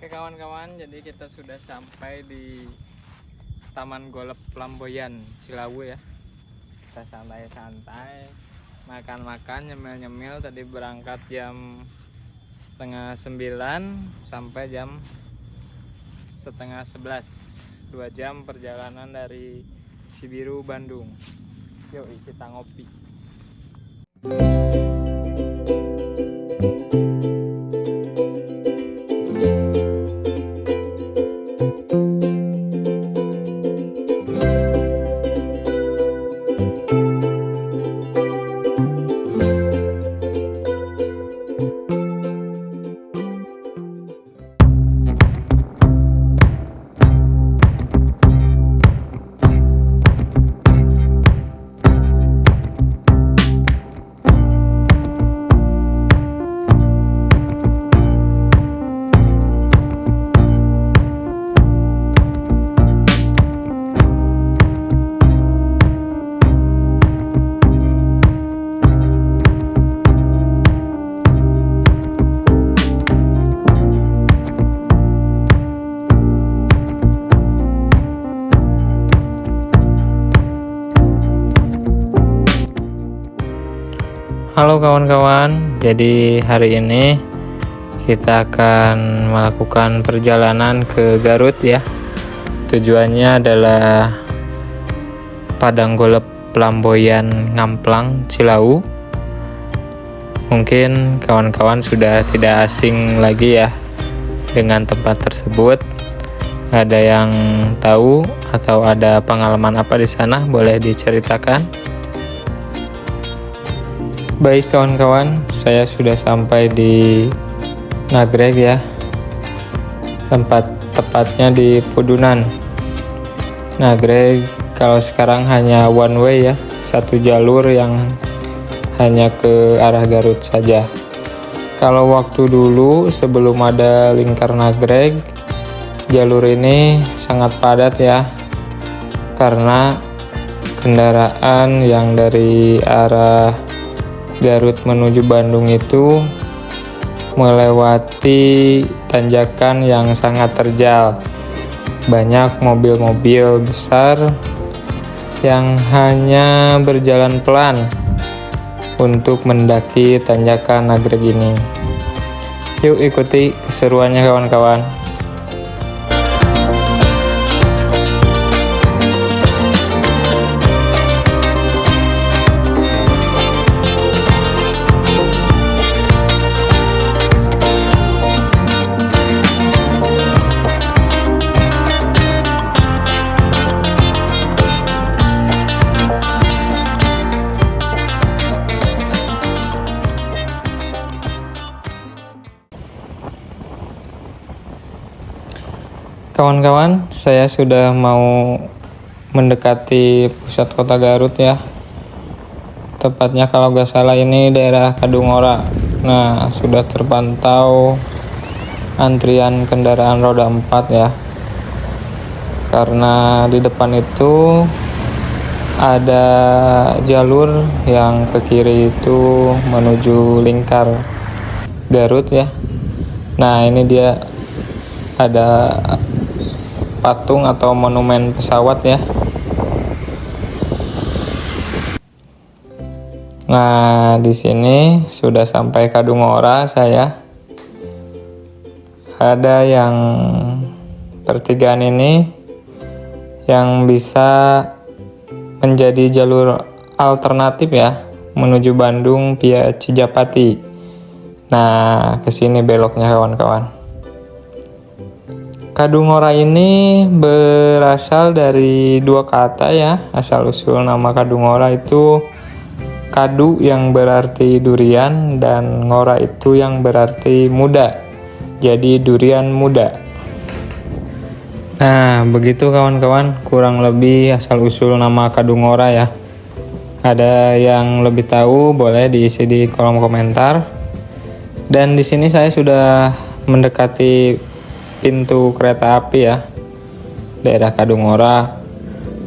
Oke kawan-kawan, jadi kita sudah sampai di Taman Golf Lamboyan Cilawu ya. Kita santai-santai, makan-makan, nyemil-nyemil. Tadi berangkat jam setengah 9 sampai jam setengah 11, 2 jam perjalanan dari Cibiru, Bandung. Yuk kita ngopi. Halo kawan-kawan, jadi hari ini kita akan melakukan perjalanan ke Garut ya. Tujuannya adalah Padang Golf Lamboyan Ngamplang Cilawu. Mungkin kawan-kawan sudah tidak asing lagi ya dengan tempat tersebut. Ada yang tahu atau ada pengalaman apa di sana, boleh diceritakan? Baik kawan-kawan, saya sudah sampai di Nagreg ya. Tepatnya di Pudunan. Nagreg kalau sekarang hanya one way ya, satu jalur yang hanya ke arah Garut saja. Kalau waktu dulu sebelum ada lingkar Nagreg, jalur ini sangat padat ya, karena kendaraan yang dari arah Garut menuju Bandung itu melewati tanjakan yang sangat terjal. Banyak mobil-mobil besar yang hanya berjalan pelan untuk mendaki tanjakan Nagreg ini. Yuk ikuti keseruannya kawan-kawan. Kawan-kawan, saya sudah mau mendekati pusat kota Garut ya. Tepatnya kalau nggak salah ini daerah Kadungora. Nah, sudah terpantau antrian kendaraan roda 4 ya. Karena di depan itu ada jalur yang ke kiri itu menuju lingkar Garut ya. Nah, ini dia ada patung atau monumen pesawat ya. Nah, di sini sudah sampai Kadungora saya. Ada yang pertigaan ini yang bisa menjadi jalur alternatif ya menuju Bandung via Cijapati. Nah, ke sini beloknya kawan-kawan. Kadungora ini berasal dari dua kata ya. Asal-usul nama Kadungora itu kadu yang berarti durian dan ngora itu yang berarti muda. Jadi durian muda. Nah, begitu kawan-kawan, kurang lebih asal-usul nama Kadungora ya. Ada yang lebih tahu boleh diisi di kolom komentar. Dan di sini saya sudah mendekati pintu kereta api ya, daerah Kadungora,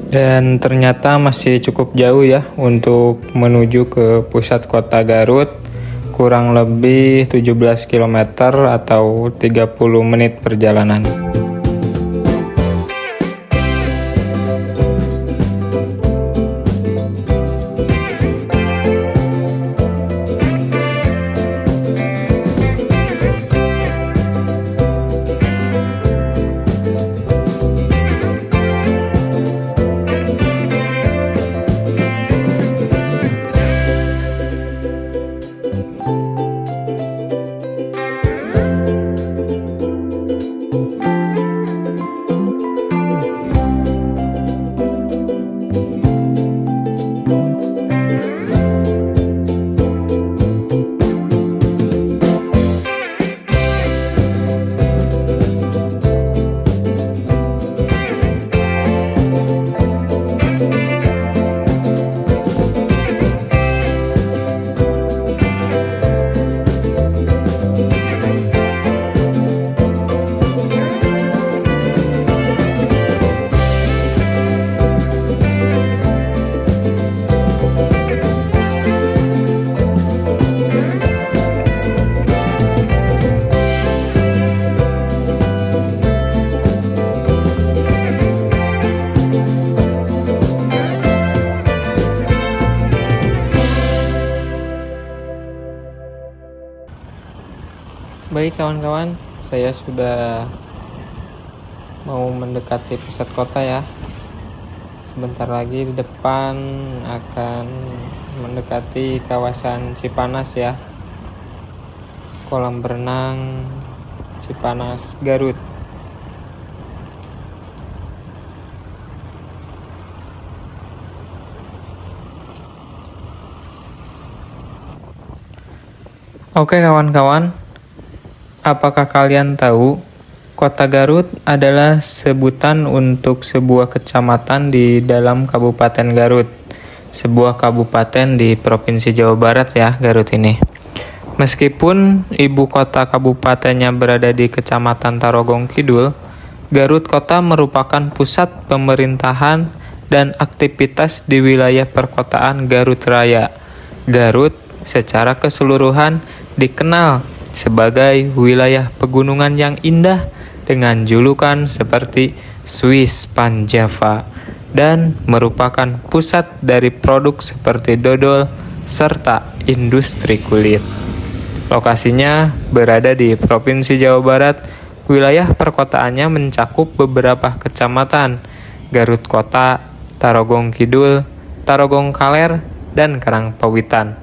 dan ternyata masih cukup jauh ya untuk menuju ke pusat kota Garut, kurang lebih 17 km atau 30 menit perjalanan. Baik kawan-kawan, saya sudah mau mendekati pusat kota ya. Sebentar lagi di depan akan mendekati kawasan Cipanas ya. Kolam berenang Cipanas Garut. Oke kawan-kawan, apakah kalian tahu Kota Garut adalah sebutan untuk sebuah kecamatan di dalam Kabupaten Garut, sebuah kabupaten di Provinsi Jawa Barat ya, Garut ini. Meskipun ibu kota kabupatennya berada di Kecamatan Tarogong Kidul, Garut Kota merupakan pusat pemerintahan dan aktivitas di wilayah perkotaan Garut Raya. Garut secara keseluruhan dikenal sebagai wilayah pegunungan yang indah dengan julukan seperti Swiss Panjava dan merupakan pusat dari produk seperti dodol serta industri kulit. Lokasinya berada di Provinsi Jawa Barat. Wilayah perkotaannya mencakup beberapa kecamatan: Garut Kota, Tarogong Kidul, Tarogong Kaler, dan Karangpawitan.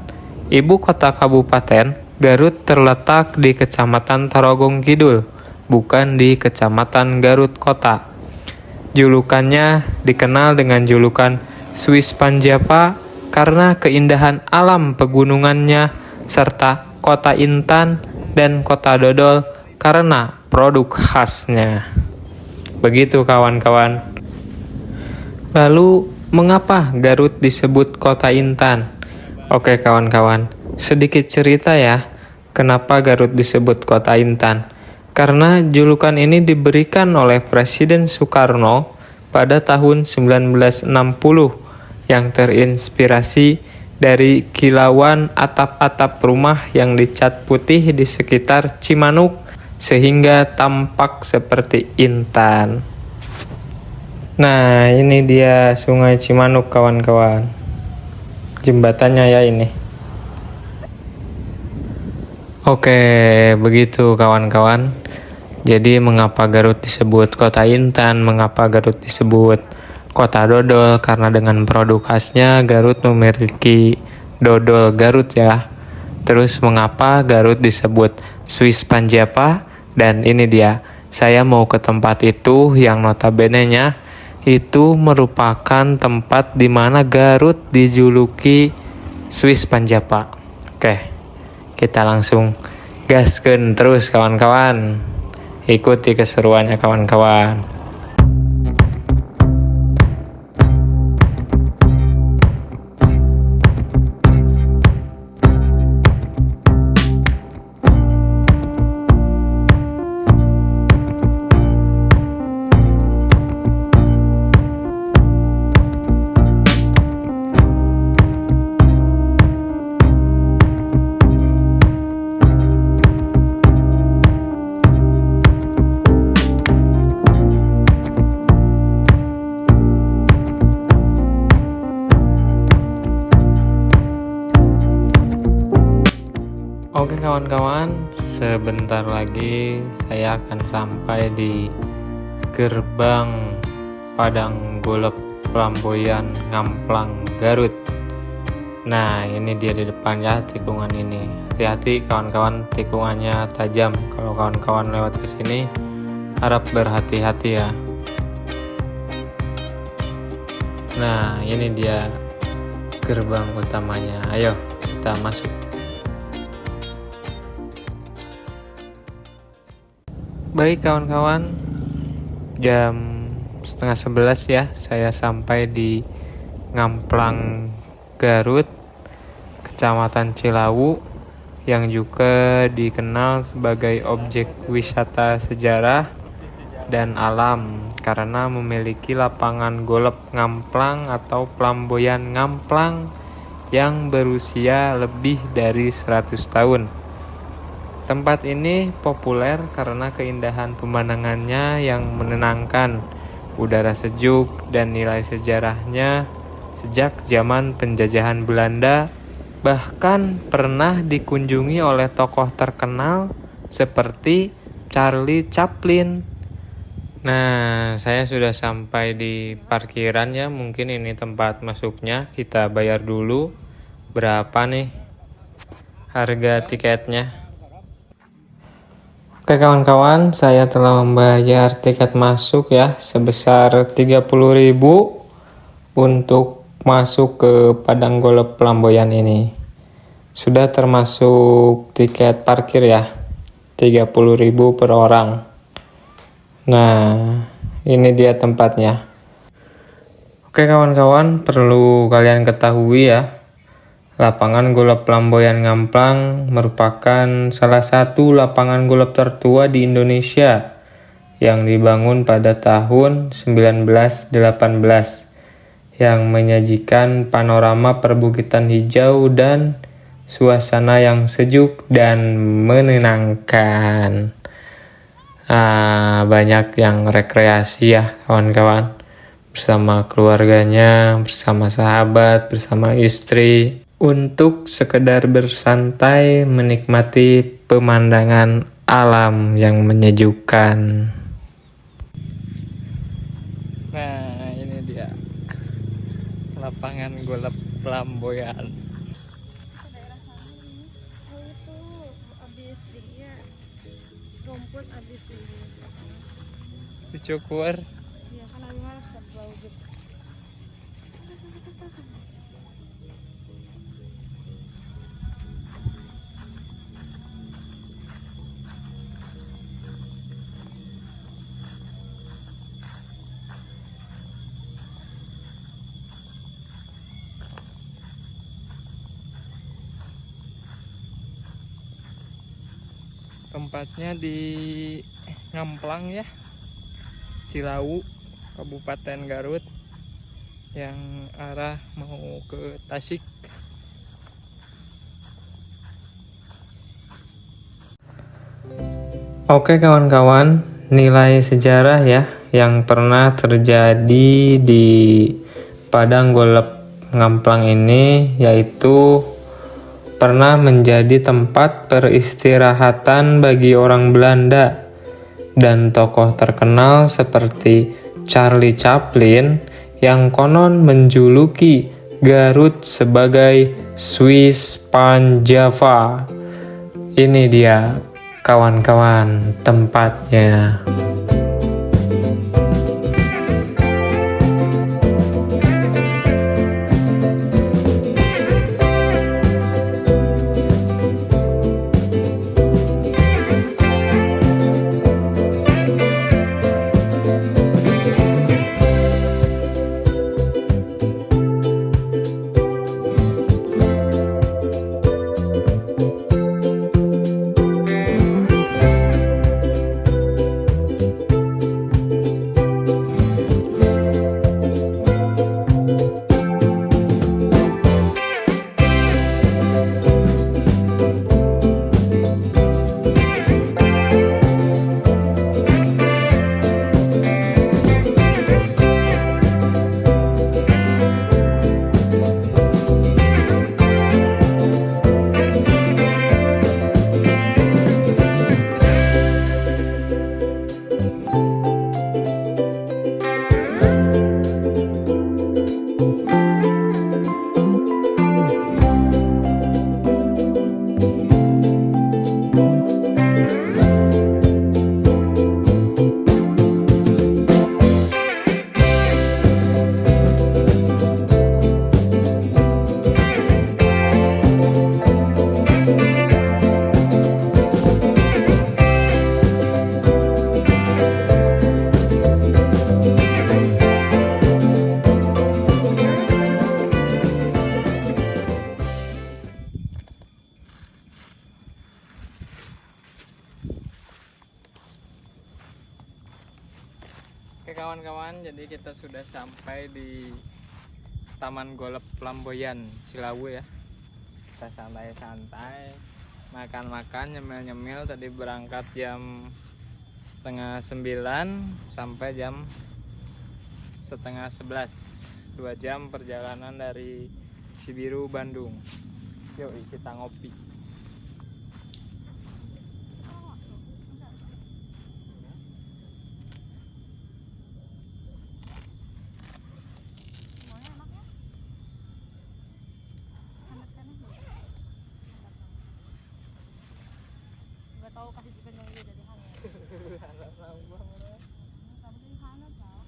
Ibu kota kabupaten Garut terletak di Kecamatan Tarogong Kidul, bukan di Kecamatan Garut Kota. Julukannya dikenal dengan julukan Swiss Panjava karena keindahan alam pegunungannya serta kota intan dan kota dodol karena produk khasnya. Begitu kawan-kawan. Lalu mengapa Garut disebut kota intan? Oke kawan-kawan, sedikit cerita ya. Kenapa Garut disebut kota intan? Karena julukan ini diberikan oleh Presiden Soekarno pada tahun 1960 yang terinspirasi dari kilauan atap-atap rumah yang dicat putih di sekitar Cimanuk sehingga tampak seperti intan. Nah, ini dia Sungai Cimanuk kawan-kawan. Jembatannya ya ini. Oke, begitu kawan-kawan. Jadi mengapa Garut disebut kota intan, mengapa Garut disebut kota dodol? Karena dengan produk khasnya Garut memiliki dodol Garut ya. Terus mengapa Garut disebut Swiss Panjava? Dan ini dia, saya mau ke tempat itu yang notabene-nya itu merupakan tempat di mana Garut dijuluki Swiss Panjava. Oke. Kita langsung gaskeun terus kawan-kawan. Ikuti keseruannya kawan-kawan. kawan-kawan, sebentar lagi saya akan sampai di gerbang Padang Golep Pelamboyan Ngamplang Garut. Nah, ini dia di depan ya, tikungan ini. Hati-hati kawan-kawan, tikungannya tajam. Kalau kawan-kawan lewat ke sini, harap berhati-hati ya. Nah, ini dia gerbang utamanya. Ayo kita masuk. Baik kawan-kawan, jam 10:30 ya, saya sampai di Ngamplang Garut, Kecamatan Cilawu, yang juga dikenal sebagai objek wisata sejarah dan alam karena memiliki lapangan golep ngamplang atau pelamboyan ngamplang yang berusia lebih dari 100 tahun. Tempat ini populer karena keindahan pemandangannya yang menenangkan, udara sejuk, dan nilai sejarahnya sejak zaman penjajahan Belanda, bahkan pernah dikunjungi oleh tokoh terkenal seperti Charlie Chaplin. Nah, saya sudah sampai di parkiran ya, mungkin ini tempat masuknya. Kita bayar dulu. Berapa nih harga tiketnya? Oke kawan-kawan, saya telah membayar tiket masuk ya sebesar 30.000 untuk masuk ke Padang Golep Pelamboyan ini. Sudah termasuk tiket parkir ya, 30.000 per orang. Nah, ini dia tempatnya. Oke kawan-kawan, perlu kalian ketahui ya, lapangan golep Pelamboyan Ngamplang merupakan salah satu lapangan golep tertua di Indonesia yang dibangun pada tahun 1918 yang menyajikan panorama perbukitan hijau dan suasana yang sejuk dan menenangkan. Banyak yang rekreasi ya kawan-kawan, bersama keluarganya, bersama sahabat, bersama istri, untuk sekedar bersantai menikmati pemandangan alam yang menyejukkan. Nah, ini dia lapangan golep Pelamboyan. Rumput habis Dicukur. ya kan habis malas gitu. Tempatnya di Ngamplang ya, Cilawu, Kabupaten Garut, yang arah mau ke Tasik. Oke kawan-kawan, nilai sejarah ya yang pernah terjadi di Padang Golep Ngamplang ini, yaitu pernah menjadi tempat peristirahatan bagi orang Belanda dan tokoh terkenal seperti Charlie Chaplin yang konon menjuluki Garut sebagai Swiss Panjava. Ini dia kawan-kawan tempatnya. Oke kawan-kawan, jadi kita sudah sampai di Taman Golf Lamboyan Cilawu ya. Kita santai-santai, makan-makan, nyemil-nyemil. Tadi berangkat jam 8:30 sampai jam 10:30. 2 jam perjalanan dari Cibiru, Bandung. Yuk kita ngopi. Nggak tahu kasih chicken yang dia jadi hangat. Tapi hangat tau.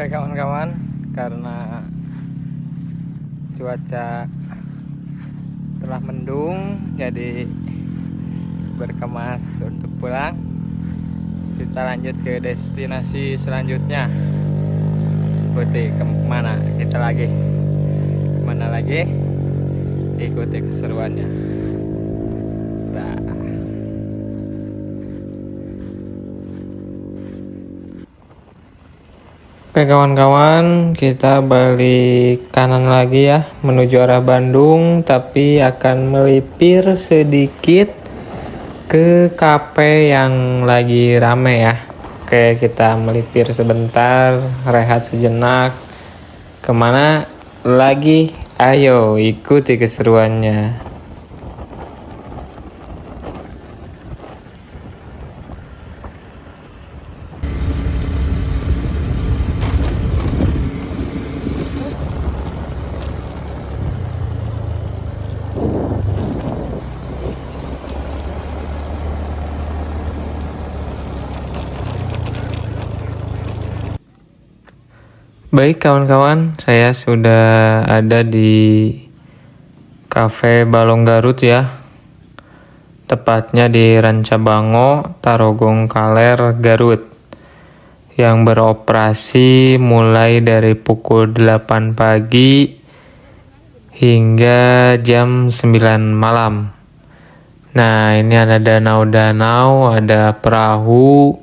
Oke kawan-kawan, karena cuaca telah mendung, jadi berkemas untuk pulang. Kita lanjut ke destinasi selanjutnya. Ikuti kemana kita lagi? Kemana lagi? Ikuti keseruannya. Nah. Oke kawan-kawan, kita balik kanan lagi ya, menuju arah Bandung, tapi akan melipir sedikit ke kafe yang lagi rame ya. Oke, kita melipir sebentar, rehat sejenak. Kemana lagi? Ayo ikuti keseruannya. Baik kawan-kawan, saya sudah ada di Cafe Balong Garut ya. Tepatnya di Rancabango, Tarogong Kaler, Garut. Yang beroperasi mulai dari pukul 8 pagi hingga jam 9 malam. Nah, ini ada danau-danau, ada perahu,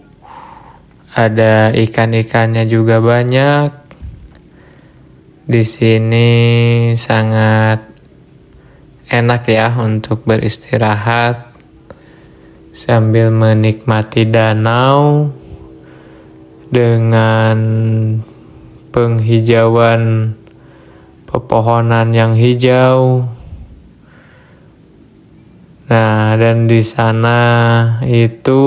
ada ikan-ikannya juga banyak. Di sini sangat enak ya untuk beristirahat sambil menikmati danau dengan penghijauan pepohonan yang hijau. Nah, dan di sana itu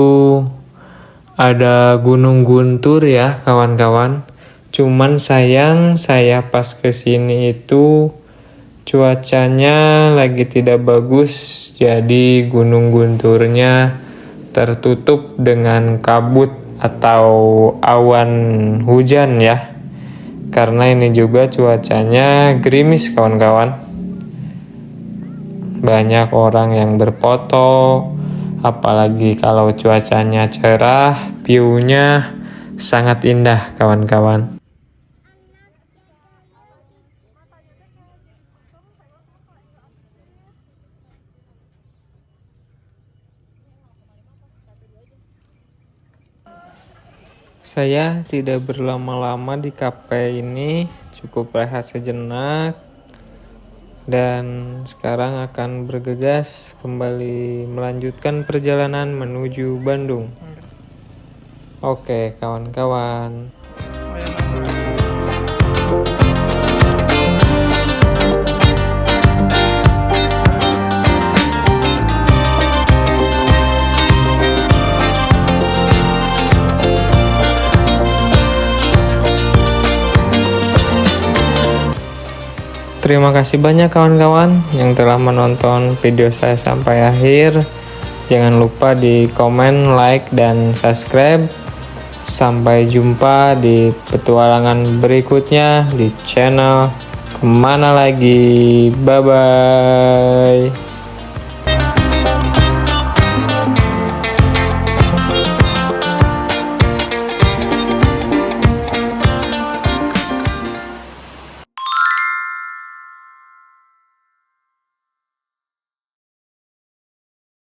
ada Gunung Guntur ya kawan-kawan. Cuman sayang saya pas kesini itu cuacanya lagi tidak bagus, jadi Gunung Gunturnya tertutup dengan kabut atau awan hujan ya. Karena ini juga cuacanya gerimis kawan-kawan. Banyak orang yang berfoto, apalagi kalau cuacanya cerah, view-nya sangat indah kawan-kawan. Saya tidak berlama-lama di kafe ini, cukup rehat sejenak. Dan sekarang akan bergegas kembali melanjutkan perjalanan menuju Bandung. Oke kawan-kawan. Terima kasih banyak kawan-kawan yang telah menonton video saya sampai akhir. Jangan lupa di komen, like, dan subscribe. Sampai jumpa di petualangan berikutnya di channel Kemana Lagi. Bye-bye.